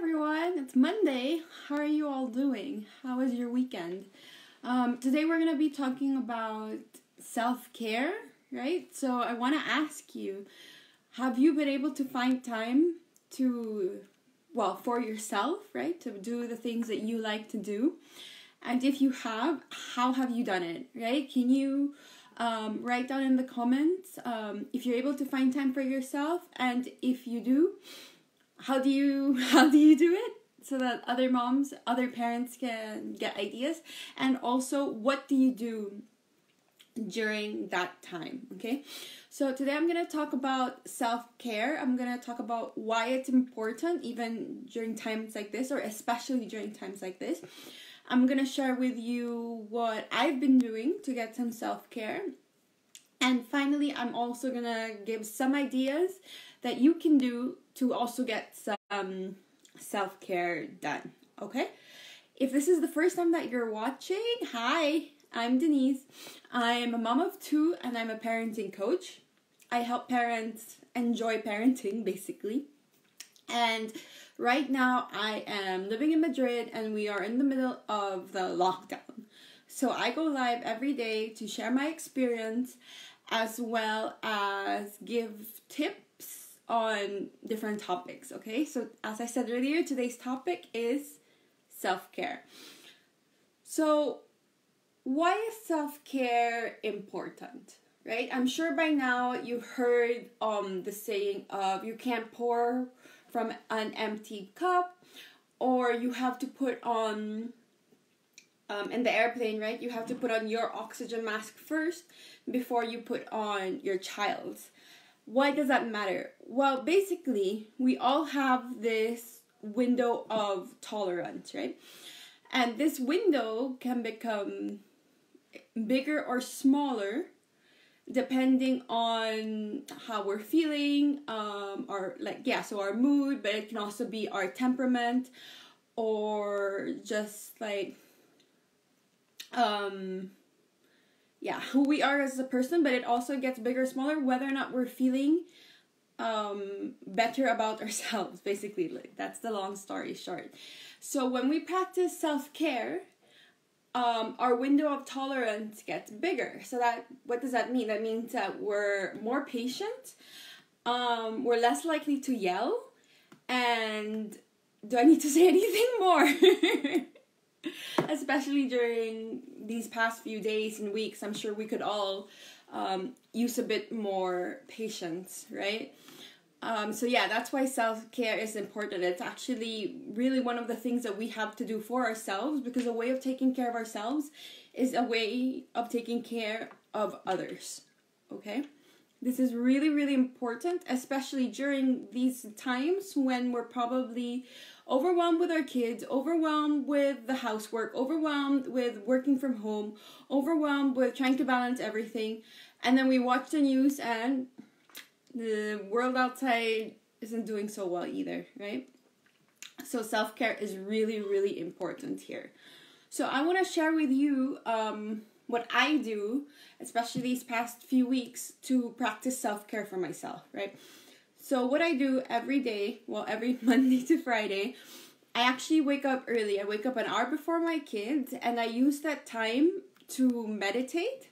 everyone, it's Monday. How are you all doing? How was your weekend? Today we're going to be talking about self-care, right? So I want to ask you, have you been able to find time for yourself, right? To do the things that you like to do? And if you have, how have you done it, right? Can you write down in the comments if you're able to find time for yourself, and if you do, how do you do it so that other moms, other parents can get ideas? And also, what do you do during that time? Okay, so today I'm going to talk about self-care. I'm going to talk about why it's important even during times like this, or especially during times like this. I'm going to share with you what I've been doing to get some self-care. And finally, I'm also going to give some ideas that you can do to also get some self-care done, okay? If this is the first time that you're watching, hi, I'm Denise. I'm a mom of 2 and I'm a parenting coach. I help parents enjoy parenting, basically. And right now I am living in Madrid and we are in the middle of the lockdown. So I go live every day to share my experience as well as give tips on different topics, okay? So as I said earlier, today's topic is self-care. So why is self-care important, right? I'm sure by now you've heard the saying of you can't pour from an empty cup, or you have to put on in the airplane, right? You have to put on your oxygen mask first before you put on your child's. Why does that matter? Well, basically, we all have this window of tolerance, right? And this window can become bigger or smaller depending on how we're feeling, so our mood, but it can also be our temperament, or just who we are as a person. But it also gets bigger or smaller whether or not we're feeling better about ourselves, basically. That's the long story short. So when we practice self-care, our window of tolerance gets bigger. So what does that mean? That means that we're more patient, we're less likely to yell, and do I need to say anything more? Especially during these past few days and weeks, I'm sure we could all use a bit more patience, right? That's why self-care is important. It's actually really one of the things that we have to do for ourselves, because a way of taking care of ourselves is a way of taking care of others, okay? This is really, really important, especially during these times when we're probably overwhelmed with our kids, overwhelmed with the housework, overwhelmed with working from home, overwhelmed with trying to balance everything, and then we watch the news and the world outside isn't doing so well either, right? So self-care is really, really important here. So I want to share with you what I do, especially these past few weeks, to practice self-care for myself, right? So what I do every day, every Monday to Friday, I actually wake up early. I wake up an hour before my kids, and I use that time to meditate.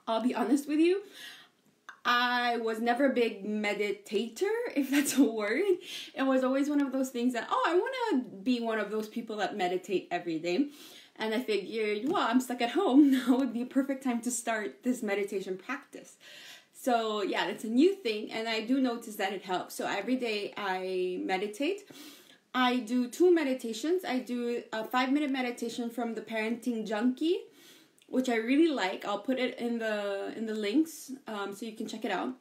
I'll be honest with you, I was never a big meditator, if that's a word. It was always one of those things that, I want to be one of those people that meditate every day. And I figured, I'm stuck at home. Now would be a perfect time to start this meditation practice. So it's a new thing, and I do notice that it helps. So every day I meditate. I do 2 meditations. I do a 5-minute meditation from the Parenting Junkie, which I really like. I'll put it in the links so you can check it out.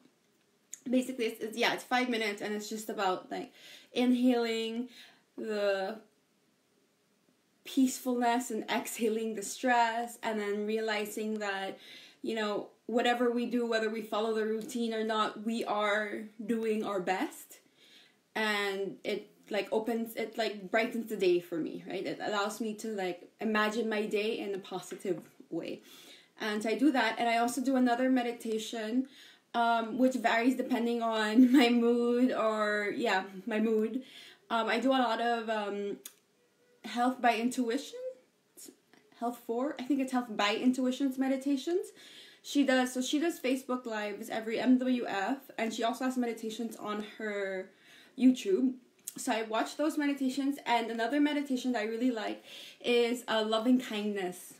Basically, it's 5 minutes, and it's just about inhaling the peacefulness and exhaling the stress, and then realizing that, whatever we do, whether we follow the routine or not, we are doing our best. And it brightens the day for me, right? It allows me to imagine my day in a positive way. And so I do that, and I also do another meditation which varies depending on my mood, I do a lot of health by intuition. I think it's health by intuitions meditations. She does Facebook Lives every MWF, and she also has meditations on her YouTube. So I watch those meditations, and another meditation that I really like is a loving kindness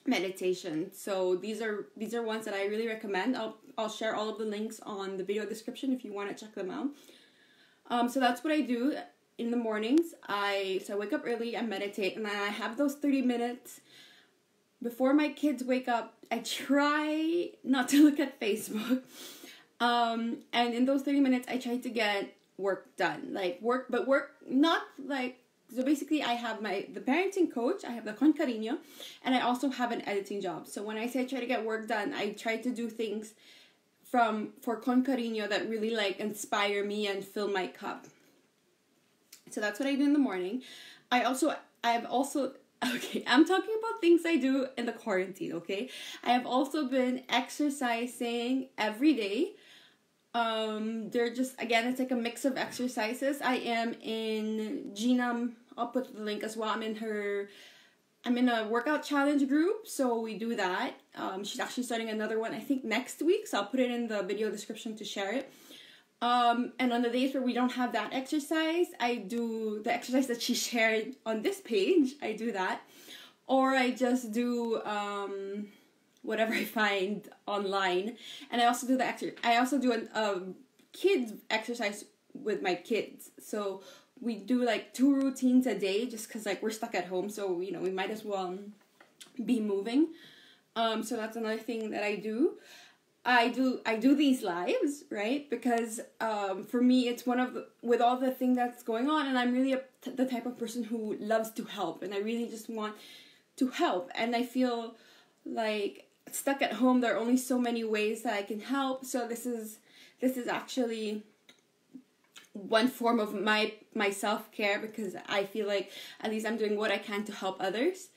meditation. So these are ones that I really recommend. I'll share all of the links on the video description if you want to check them out. So that's what I do in the mornings. I wake up early and meditate, and then I have those 30 minutes before my kids wake up. I try not to look at Facebook. And in those 30 minutes, I try to get work done. So basically I have the parenting coach, I have the Con Cariño, and I also have an editing job. So when I say I try to get work done, I try to do things for Con Cariño that really like inspire me and fill my cup. So that's what I do in the morning. Okay, I'm talking about things I do in the quarantine, okay? I have also been exercising every day. They're just, again, it's like a mix of exercises. I am in Gina, I'll put the link as well. I'm in a workout challenge group, so we do that. She's actually starting another one, I think next week, so I'll put it in the video description to share it. And on the days where we don't have that exercise, I do the exercise that she shared on this page. I do that. Or I just do whatever I find online. And I also do a kids exercise with my kids. So we do like 2 routines a day just because like we're stuck at home. So, we might as well be moving. So that's another thing that I do. I do these lives, right? Because for me, it's with all the thing that's going on, and I'm really the type of person who loves to help, and I really just want to help. And I feel like stuck at home, there are only so many ways that I can help. So this is actually one form of my self-care, because I feel like at least I'm doing what I can to help others.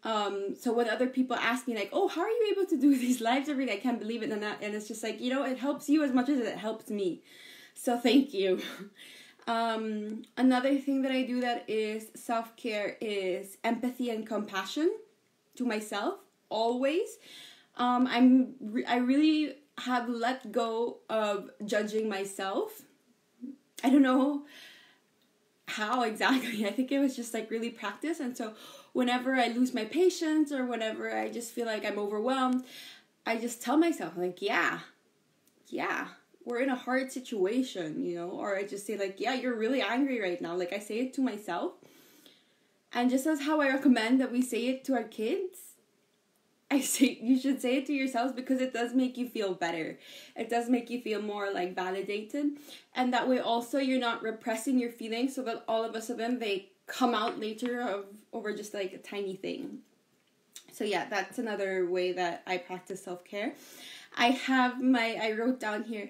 So when other people ask me like, oh, how are you able to do these lives every day? I can't believe it. And it's just like, it helps you as much as it helps me. So thank you. Another thing that I do that is self-care is empathy and compassion to myself, always. I really have let go of judging myself. I don't know how exactly. I think it was just like really practice. And so whenever I lose my patience or whenever I just feel like I'm overwhelmed, I just tell myself like, yeah, we're in a hard situation, or I just say like, yeah, you're really angry right now. Like I say it to myself. And just as how I recommend that we say it to our kids, I say you should say it to yourselves, because it does make you feel better. It does make you feel more like validated. And that way also you're not repressing your feelings so that all of a sudden they come out later over just like a tiny thing. So yeah, that's another way that I practice self-care. I wrote down here,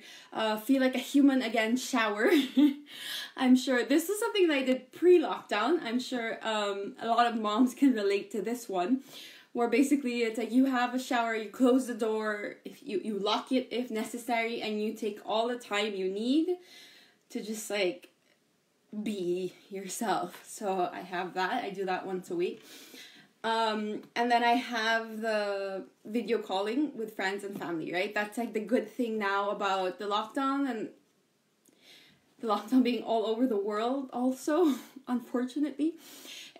feel like a human again shower. I'm sure this is something that I did pre-lockdown. I'm sure a lot of moms can relate to this one, where basically it's like you have a shower, you close the door, if you lock it if necessary, and you take all the time you need to just like be yourself. So I have that. I do that once a week. And then I have the video calling with friends and family, right? That's like the good thing now about the lockdown, and the lockdown being all over the world also, unfortunately,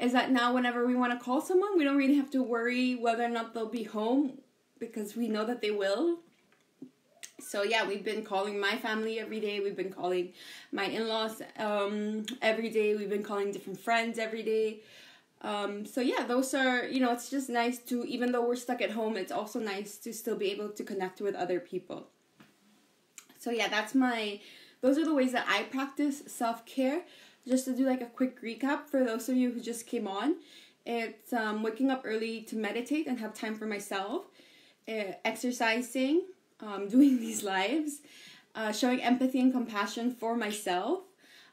is that now whenever we want to call someone, we don't really have to worry whether or not they'll be home, because we know that they will. So yeah, we've been calling my family every day. We've been calling my in-laws every day. We've been calling different friends every day. So yeah, those are, it's just nice to, even though we're stuck at home, it's also nice to still be able to connect with other people. So yeah, those are the ways that I practice self-care. Just to do like a quick recap for those of you who just came on, it's waking up early to meditate and have time for myself, exercising, doing these lives, showing empathy and compassion for myself.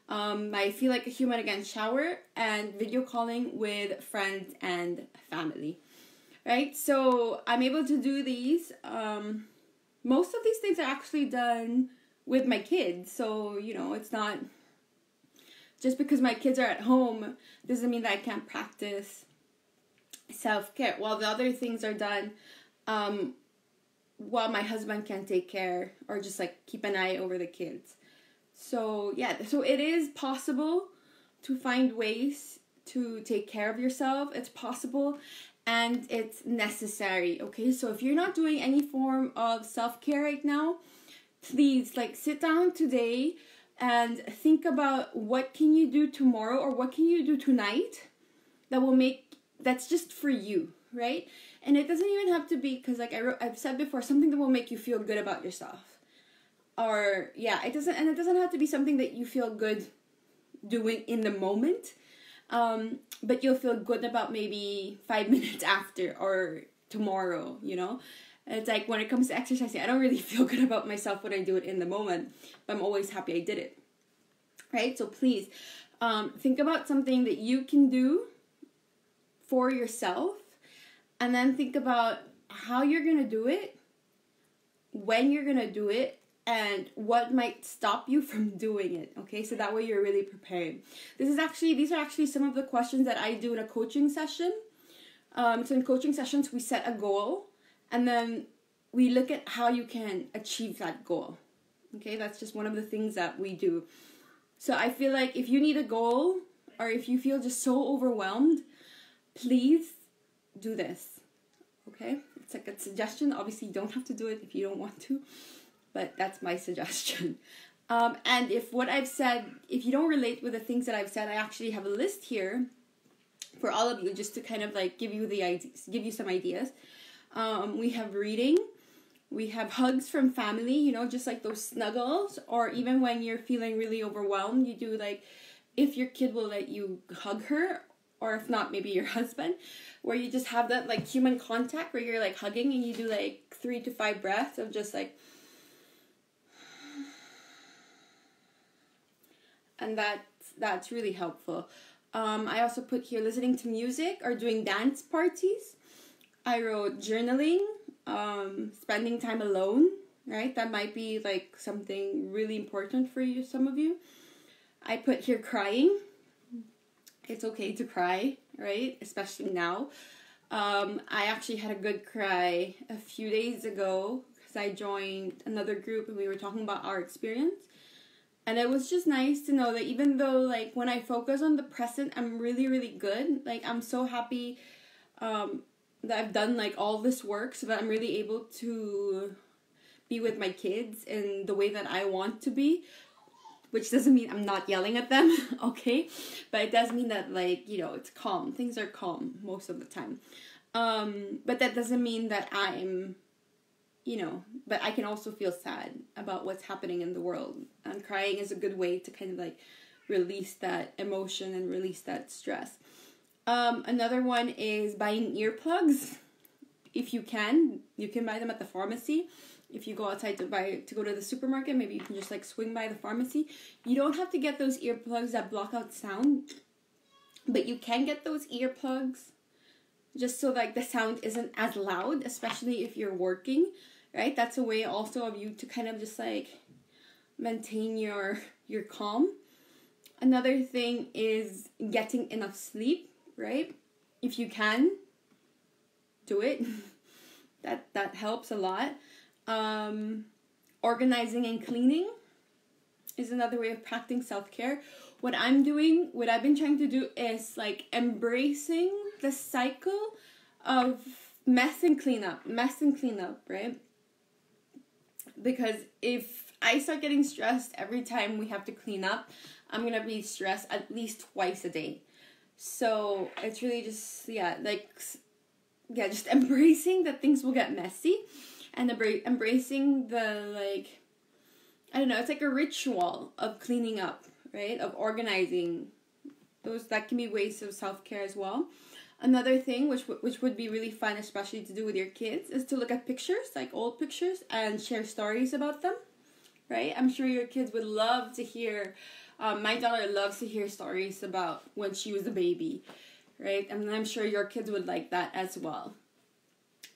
I feel like a human again shower, and video calling with friends and family, right? So I'm able to do these. Most of these things are actually done with my kids, so it's not just because my kids are at home doesn't mean that I can't practice self-care while the other things are done, while my husband can take care or just like keep an eye over the kids. So yeah, so it is possible to find ways to take care of yourself. It's possible and it's necessary, okay? So if you're not doing any form of self-care right now, please like sit down today and think about what can you do tomorrow or what can you do tonight that's just for you, right? And it doesn't even have to be, because like I've said before, something that will make you feel good about yourself. Or yeah, it doesn't have to be something that you feel good doing in the moment, but you'll feel good about maybe 5 minutes after or tomorrow, you know? It's like when it comes to exercising, I don't really feel good about myself when I do it in the moment, but I'm always happy I did it, right? So please think about something that you can do for yourself, and then think about how you're going to do it, when you're going to do it, and what might stop you from doing it, okay? So that way you're really prepared. These are actually some of the questions that I do in a coaching session. So in coaching sessions, we set a goal, and then we look at how you can achieve that goal, okay? That's just one of the things that we do. So I feel like if you need a goal, or if you feel just so overwhelmed, please do this, okay? It's like a suggestion. Obviously, you don't have to do it if you don't want to, but that's my suggestion. And if what I've said, if you don't relate with the things that I've said, I actually have a list here for all of you, just to kind of like give you some ideas. We have reading, we have hugs from family, you know, just like those snuggles, or even when you're feeling really overwhelmed, you do like, if your kid will let you hug her, or if not, maybe your husband, where you just have that like human contact where you're like hugging and you do like 3 to 5 breaths of just like, and that's really helpful. I also put here listening to music or doing dance parties. I wrote journaling, spending time alone, right? That might be like something really important for you, some of you. I put here crying. It's okay to cry, right? Especially now. I actually had a good cry a few days ago because I joined another group and we were talking about our experience. And it was just nice to know that even though, like, when I focus on the present, I'm really, really good. Like, I'm so happy that I've done, like, all this work so that I'm really able to be with my kids in the way that I want to be. Which doesn't mean I'm not yelling at them, okay? But it does mean that, like, you know, it's calm. Things are calm most of the time. But that doesn't mean that I'm, you know, but I can also feel sad about what's happening in the world. And crying is a good way to kind of, like, release that emotion and release that stress. Another one is buying earplugs. If you can buy them at the pharmacy. If you go outside to go to the supermarket, maybe you can just like swing by the pharmacy. You don't have to get those earplugs that block out sound, but you can get those earplugs just so like the sound isn't as loud, especially if you're working, right? That's a way also of you to kind of just like maintain your calm. Another thing is getting enough sleep, right? If you can, do it. That helps a lot. Organizing and cleaning is another way of practicing self-care. What I've been trying to do is like embracing the cycle of mess and cleanup, right? Because if I start getting stressed every time we have to clean up, I'm going to be stressed at least twice a day. So it's really just, just embracing that things will get messy. And embracing the, like, I don't know, it's like a ritual of cleaning up, right? Of organizing. That can be ways of self-care as well. Another thing, which would be really fun, especially to do with your kids, is to look at pictures, like old pictures, and share stories about them, right? I'm sure your kids would love to hear, my daughter loves to hear stories about when she was a baby, right? And I'm sure your kids would like that as well.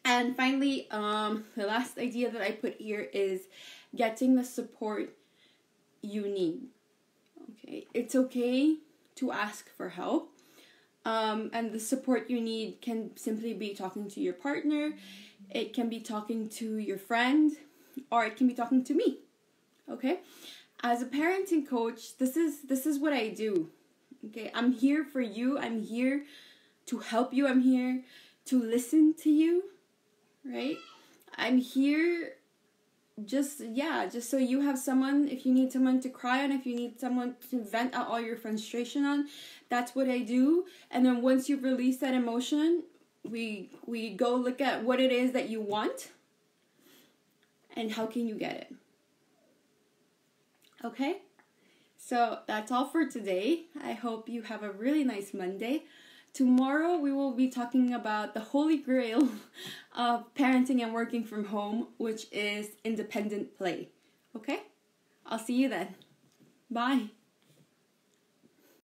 And finally, the last idea that I put here is getting the support you need, Okay, it's okay to ask for help. And the support you need can simply be talking to your partner, it can be talking to your friend, or it can be talking to me. Okay? As a parenting coach, this is what I do. Okay? I'm here for you. I'm here to help you. I'm here to listen to you. Right? I'm here just so you have someone, if you need someone to cry on, if you need someone to vent out all your frustration on, that's what I do. And then once you've released that emotion, we go look at what it is that you want and how can you get it. Okay? So that's all for today. I hope you have a really nice Monday. Tomorrow we will be talking about the holy grail of parenting and working from home, which is independent play. Okay? I'll see you then. Bye.